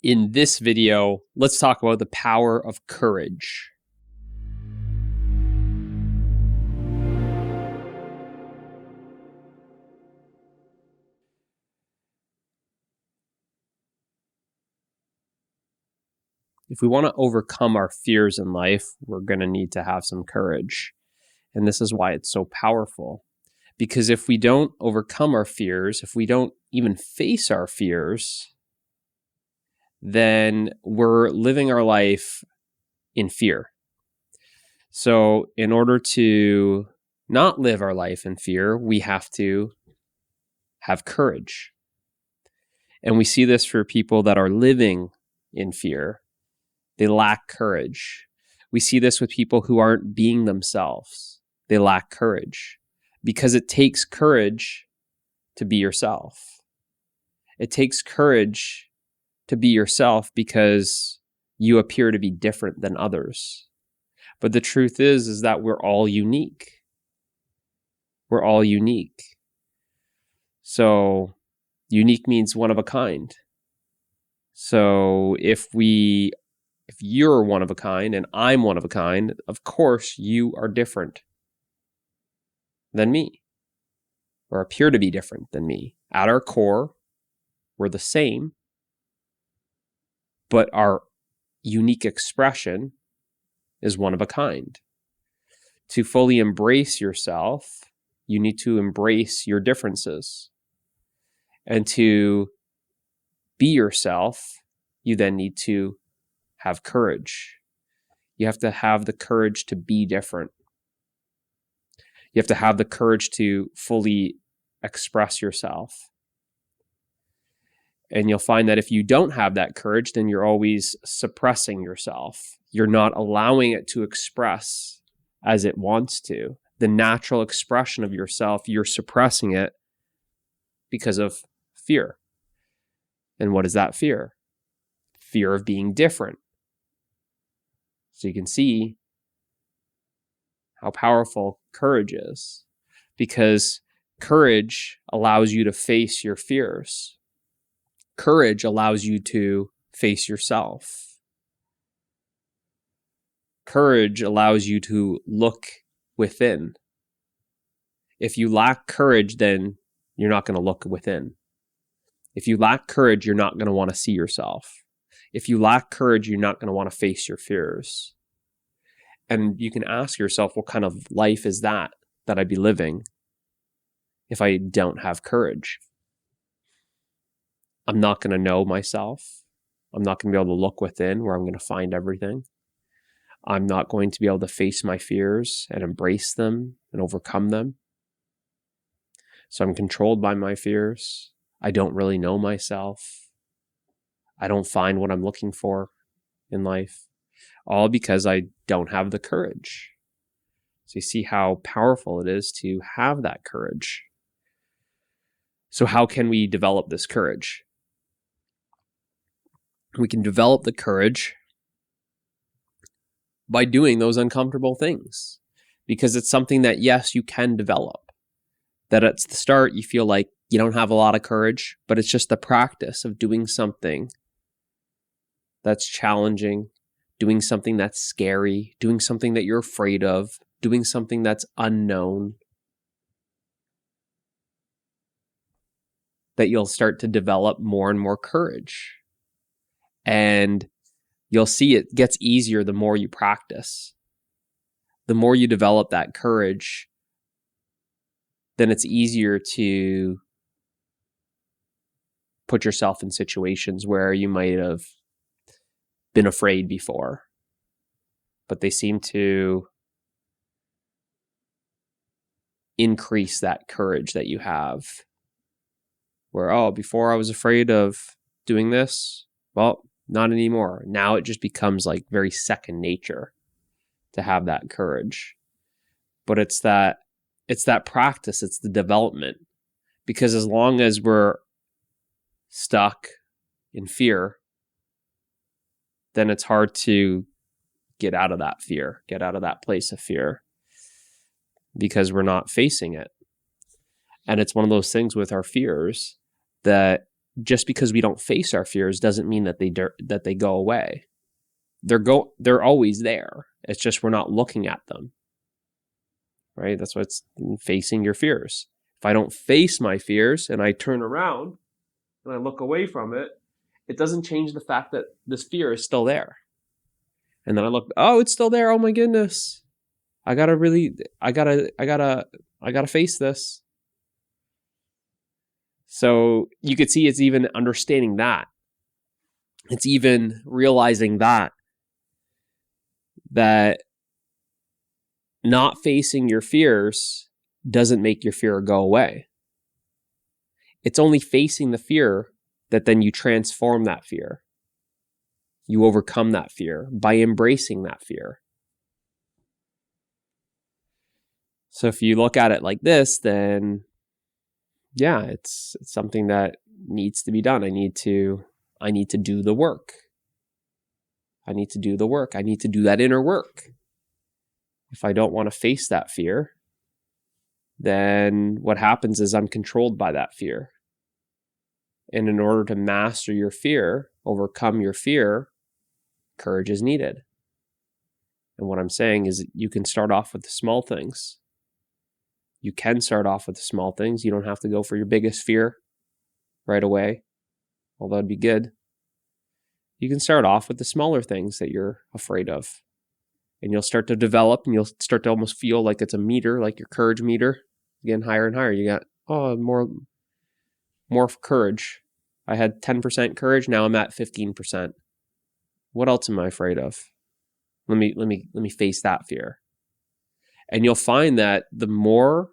In this video, let's talk about the power of courage. If we want to overcome our fears in life, we're going to need to have some courage. And this is why it's so powerful. Because if we don't overcome our fears, if we don't even face our fears, then we're living our life in fear. So in order to not live our life in fear, we have to have courage. And we see this for people that are living in fear. They lack courage. We see this with people who aren't being themselves. They lack courage because it takes courage to be yourself. It takes courage to be yourself because you appear to be different than others. But the truth is that we're all unique. We're all unique. So unique means one of a kind. So if you're one of a kind and I'm one of a kind, of course you are different than me, or appear to be different than me. At our core, we're the same, but our unique expression is one of a kind. To fully embrace yourself, you need to embrace your differences. And to be yourself, you then need to have courage. You have to have the courage to be different. You have to have the courage to fully express yourself. And you'll find that if you don't have that courage, then you're always suppressing yourself. You're not allowing it to express as it wants to. The natural expression of yourself, you're suppressing it because of fear. And what is that fear? Fear of being different. So you can see how powerful courage is, because courage allows you to face your fears. Courage allows you to face yourself. Courage allows you to look within. If you lack courage, then you're not going to look within. If you lack courage, you're not going to want to see yourself. If you lack courage, you're not going to want to face your fears. And you can ask yourself, what kind of life is that I'd be living if I don't have courage? I'm not going to know myself. I'm not going to be able to look within where I'm going to find everything. I'm not going to be able to face my fears and embrace them and overcome them. So I'm controlled by my fears. I don't really know myself. I don't find what I'm looking for in life, all because I don't have the courage. So you see how powerful it is to have that courage. So how can we develop this courage? We can develop the courage by doing those uncomfortable things, because it's something that, yes, you can develop. That at the start, you feel like you don't have a lot of courage, but it's just the practice of doing something that's challenging, doing something that's scary, doing something that you're afraid of, doing something that's unknown, that you'll start to develop more and more courage. And you'll see it gets easier the more you practice. The more you develop that courage, then it's easier to put yourself in situations where you might have been afraid before, but they seem to increase that courage that you have. Where, before I was afraid of doing this, well, not anymore. Now it just becomes like very second nature to have that courage. But it's that practice, it's the development. Because as long as we're stuck in fear, then it's hard to get out of that fear, get out of that place of fear, because we're not facing it. And it's one of those things with our fears that just because we don't face our fears doesn't mean that they go away. They're always there. It's just we're not looking at them. Right? That's what's facing your fears. If I don't face my fears and I turn around and I look away from it, it doesn't change the fact that this fear is still there. And then I look, oh, it's still there. Oh my goodness. I gotta face this. So you could see it's even understanding that. It's even realizing that not facing your fears doesn't make your fear go away. It's only facing the fear that then you transform that fear. You overcome that fear by embracing that fear. So if you look at it like this, then yeah, it's something that needs to be done. I need to do the work. I need to do the work. I need to do that inner work. If I don't want to face that fear, then what happens is I'm controlled by that fear. And in order to master your fear, overcome your fear, courage is needed. And what I'm saying is you can start off with the small things. You can start off with the small things. You don't have to go for your biggest fear right away, although it'd be good. You can start off with the smaller things that you're afraid of. And you'll start to develop and you'll start to almost feel like it's a meter, like your courage meter, getting higher and higher. You got, more courage. I had 10% courage. Now I'm at 15%. What else am I afraid of? Let me face that fear. And you'll find that the more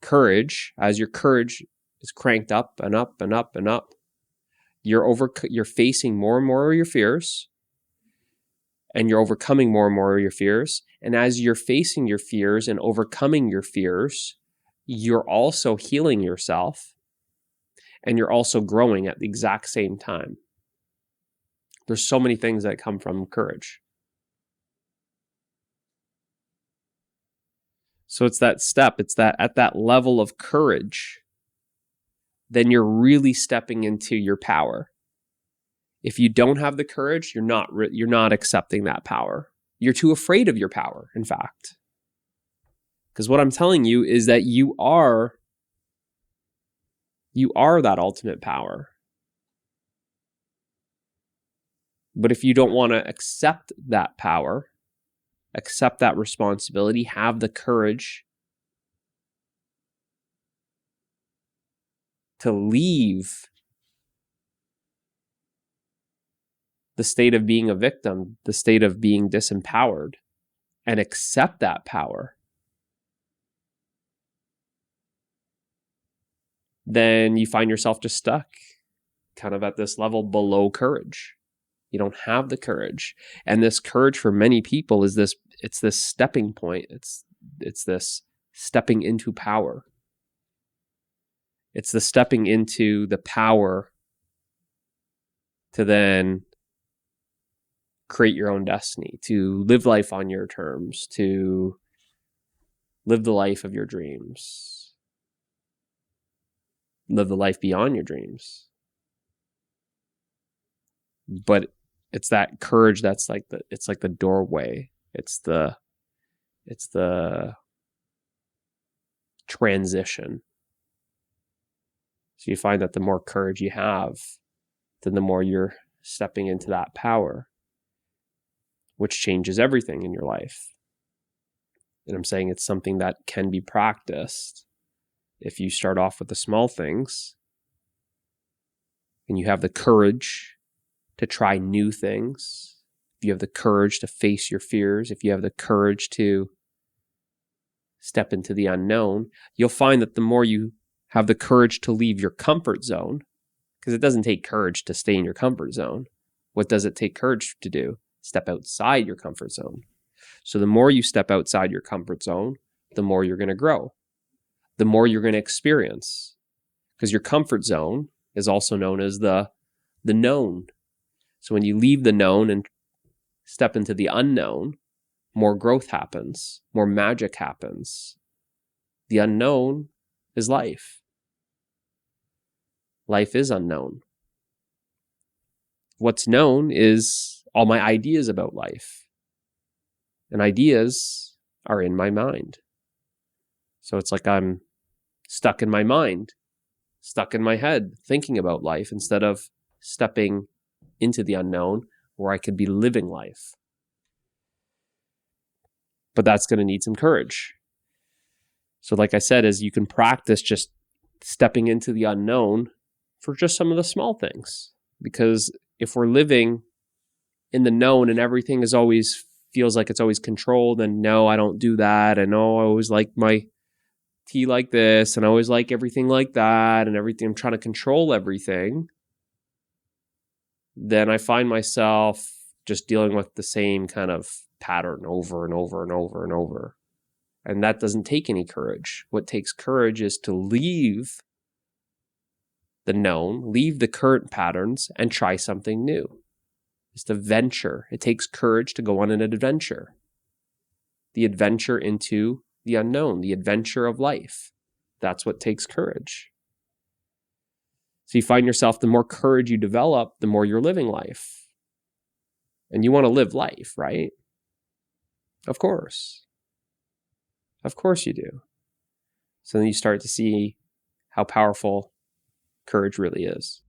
courage, as your courage is cranked up and up and up and up, you're facing more and more of your fears, and you're overcoming more and more of your fears. And as you're facing your fears and overcoming your fears, you're also healing yourself, and you're also growing at the exact same time. There's so many things that come from courage. So it's that step, it's that at that level of courage, then you're really stepping into your power. If you don't have the courage, you're not accepting that power. You're too afraid of your power, in fact. Because what I'm telling you is that you are that ultimate power. But if you don't want to accept that power, accept that responsibility, have the courage to leave the state of being a victim, the state of being disempowered, and accept that power, then you find yourself just stuck kind of at this level below courage. You don't have the courage. And this courage for many people is this stepping point. It's this stepping into power. It's the stepping into the power to then create your own destiny, to live life on your terms, to live the life of your dreams, live the life beyond your dreams. But it's that courage that's like the doorway. It's the transition. So you find that the more courage you have, then the more you're stepping into that power, which changes everything in your life. And I'm saying it's something that can be practiced if you start off with the small things and you have the courage to try new things, if you have the courage to face your fears, if you have the courage to step into the unknown, you'll find that the more you have the courage to leave your comfort zone, because it doesn't take courage to stay in your comfort zone. What does it take courage to do? Step outside your comfort zone. So the more you step outside your comfort zone, the more you're going to grow, the more you're going to experience, because your comfort zone is also known as the known. So when you leave the known and step into the unknown, more growth happens, more magic happens. The unknown is life. life is unknown. What's known is all my ideas about life. And ideas are in my mind. So it's like I'm stuck in my mind, stuck in my head, thinking about life instead of stepping into the unknown where I could be living life. But that's going to need some courage. So like I said, is you can practice just stepping into the unknown for just some of the small things. Because if we're living in the known and everything is always feels like it's always controlled, and no, I don't do that, and no, I always like my tea like this, and I always like everything like that, and everything, I'm trying to control everything, then I find myself just dealing with the same kind of pattern over and over and over and over. And that doesn't take any courage. What takes courage is to leave the known, leave the current patterns, and try something new. It's to venture. It takes courage to go on an adventure. The adventure into the unknown, the adventure of life. That's what takes courage. So you find yourself, the more courage you develop, the more you're living life. And you want to live life, right? Of course. Of course you do. So then you start to see how powerful courage really is.